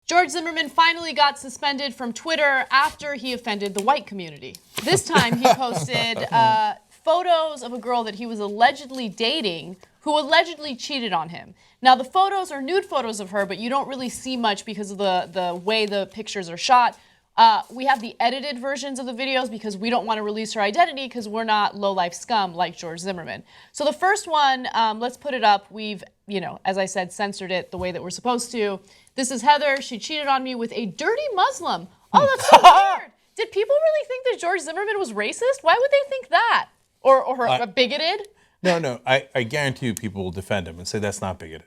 George Zimmerman finally got suspended from Twitter after he offended the white community. This time he posted photos of a girl that he was allegedly dating who allegedly cheated on him. Now, the photos are nude photos of her, but you don't really see much because of the way the pictures are shot. We have the edited versions of the videos because we don't want to release her identity because we're not low-life scum like George Zimmerman. So the first one, let's put it up. We've, as I said, censored it the way that we're supposed to. This is Heather. She cheated on me with a dirty Muslim. Oh, that's so weird. Did people really think that George Zimmerman was racist? Why would they think that? Or bigoted? No. I guarantee you people will defend him and say that's not bigoted.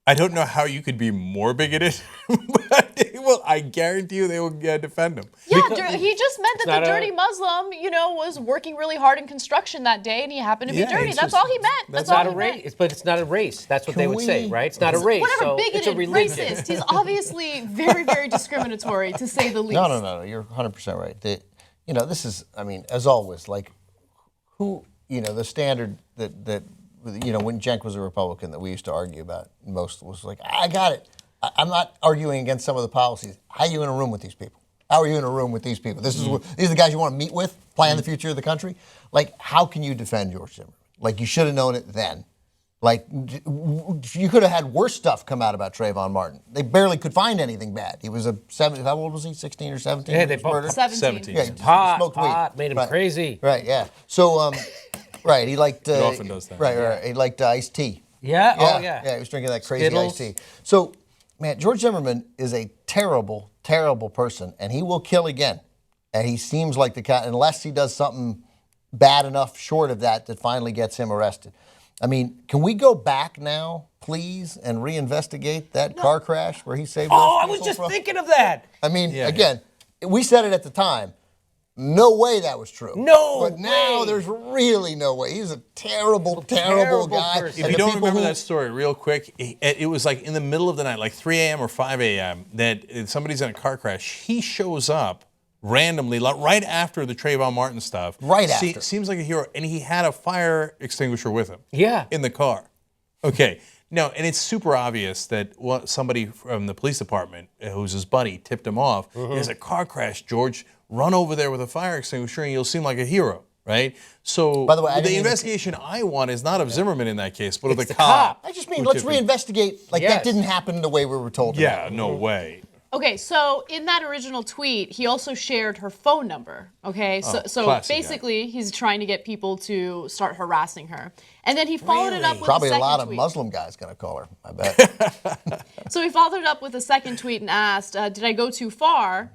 I don't know how you could be more bigoted, but I guarantee you they will defend him. Yeah, he just meant that the dirty Muslim, was working really hard in construction that day, and he happened to be dirty. That's all he meant. That's not a race, but it's not a race. That's what they would say, right? It's not a race. Whatever, so bigoted, it's a racist. He's obviously very, very discriminatory, to say the least. No. You're 100% right. This is, as always, like who, the standard that when Cenk was a Republican that we used to argue about most was like, I got it. I'm not arguing against some of the policies. How are you in a room with these people? How are you in a room with these people? These are the guys you want to meet with, plan the future of the country? Like, how can you defend George Zimmerman? Like, you should have known it then. Like, you could have had worse stuff come out about Trayvon Martin. They barely could find anything bad. He was how old was he, 16 or 17? Yeah, they both 17. Yeah, smoked weed. Made him crazy. Right, yeah. So, right, he liked... He often does that. Right, he liked iced tea. Yeah? Oh, yeah. Yeah, he was drinking that crazy Skittles. iced tea. So, man, George Zimmerman is a terrible, terrible person, and he will kill again. And he seems like the kind, unless he does something bad enough short of that finally gets him arrested. I mean, can we go back now, please, and reinvestigate that car crash where he saved those Oh, I people was just from? thinking of that. I mean, again, we said it at the time. No way that was true. No But now way. there's really no way. He's a terrible, terrible guy. person. If you don't remember that story real quick, it was like in the middle of the night, like 3 a.m. or 5 a.m., that somebody's in a car crash. He shows up randomly, right after the Trayvon Martin stuff. Right after. Seems like a hero. And he had a fire extinguisher with him. Yeah. In the car. Okay. No, and it's super obvious that somebody from the police department, who's his buddy, tipped him off. There's a car crash, George. Run over there with a fire extinguisher and you'll seem like a hero, right? So, by the way, the investigation I want is not of Zimmerman in that case, but of the cop. I just mean, let's reinvestigate. Like, that didn't happen the way we were told. Yeah, no way. Okay, so in that original tweet, he also shared her phone number. Okay, so basically, he's trying to get people to start harassing her, and then he followed it up with Probably a second a lot tweet. of Muslim guys going to call her. I bet. So he followed it up with a second tweet and asked, "Did I go too far?"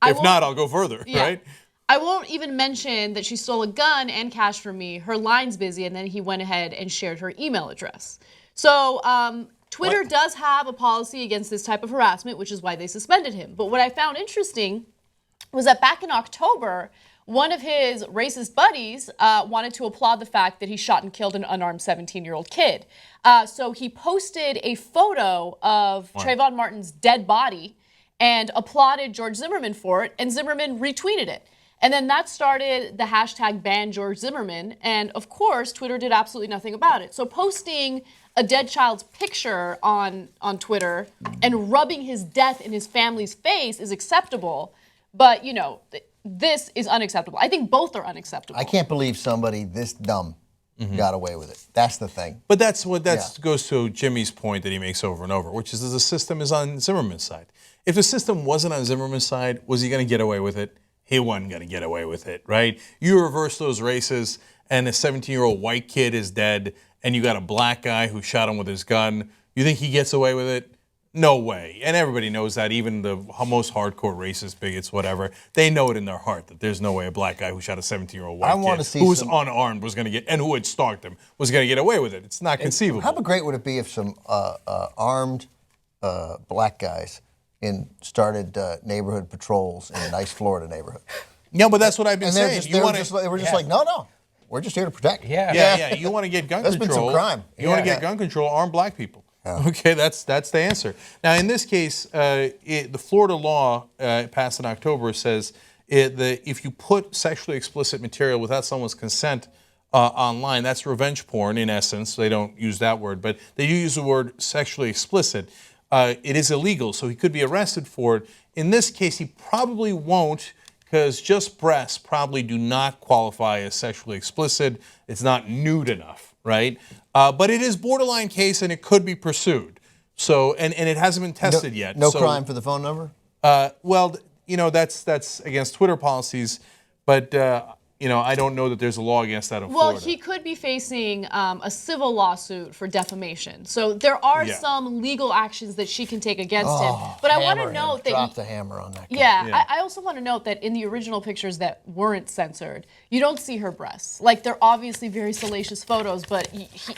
If not, I'll go further, right? I won't even mention that she stole a gun and cash from me. Her line's busy, and then he went ahead and shared her email address. So Twitter does have a policy against this type of harassment, which is why they suspended him. But what I found interesting was that back in October, one of his racist buddies wanted to applaud the fact that he shot and killed an unarmed 17-year-old kid. So he posted a photo of Trayvon Martin's dead body and applauded George Zimmerman for it, and Zimmerman retweeted it. And then that started the hashtag ban George Zimmerman, and of course, Twitter did absolutely nothing about it. So posting a dead child's picture on Twitter and rubbing his death in his family's face is acceptable, but this is unacceptable. I think both are unacceptable. I can't believe somebody this dumb got away with it. That's the thing. But that's goes to Jimmy's point that he makes over and over, which is that the system is on Zimmerman's side. If the system wasn't on Zimmerman's side, was he going to get away with it? He wasn't going to get away with it, right? You reverse those races, and a 17-year-old white kid is dead, and you got a black guy who shot him with his gun. You think he gets away with it? No way. And everybody knows that, even the most hardcore racist bigots, whatever, they know it in their heart that there's no way a black guy who shot a 17-year-old white kid who was unarmed was going to get, and who had stalked him, was going to get away with it. It's not conceivable. How great would it be if some armed black guys started neighborhood patrols in a nice Florida neighborhood? Yeah, but that's what I've been saying. They were just like, no, we're just here to protect. Yeah. You want to get gun control. There's been some crime. You want to get gun control, arm black people. Yeah. Okay, that's the answer. Now, in this case, the Florida law passed in October says if you put sexually explicit material without someone's consent online, that's revenge porn in essence. They don't use that word, but they do use the word sexually explicit. it is illegal, so he could be arrested for it. In this case, he probably won't, because just breasts probably do not qualify as sexually explicit. It's not nude enough, right? But it is borderline case, and it could be pursued. So, and it hasn't been tested yet. No so, crime for the phone number? Well, that's against Twitter policies, but I don't know that there's a law against that in Well, Florida. he could be facing a civil lawsuit for defamation. So there are some legal actions that she can take against him. But I want to note that drop the hammer on that guy. Yeah. I also want to note that in the original pictures that weren't censored, you don't see her breasts. Like, they're obviously very salacious photos, but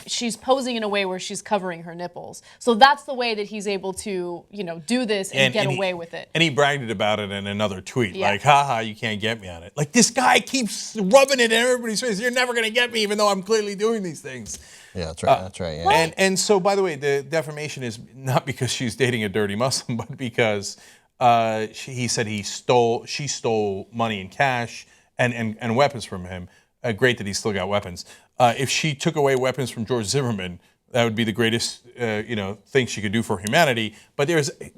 she's posing in a way where she's covering her nipples. So that's the way that he's able to, do this and get away with it. And he bragged about it in another tweet, like, haha, you can't get me on it. Like, this guy keeps rubbing it in everybody's face. You're never going to get me, even though I'm clearly doing these things. Yeah, that's right. That's right. Yeah. And so, by the way, the defamation is not because she's dating a dirty Muslim, but because he said she stole money and cash and weapons from him. Great that he still got weapons. If she took away weapons from George Zimmerman, that would be the greatest, thing she could do for humanity. But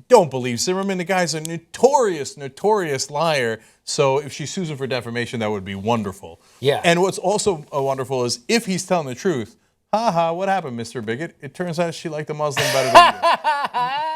don't believe Zimmerman. The guy's a notorious liar. So if she sues him for defamation, that would be wonderful. Yeah. And what's also wonderful is if he's telling the truth, what happened, Mr. Bigot? It turns out she liked the Muslim better than you.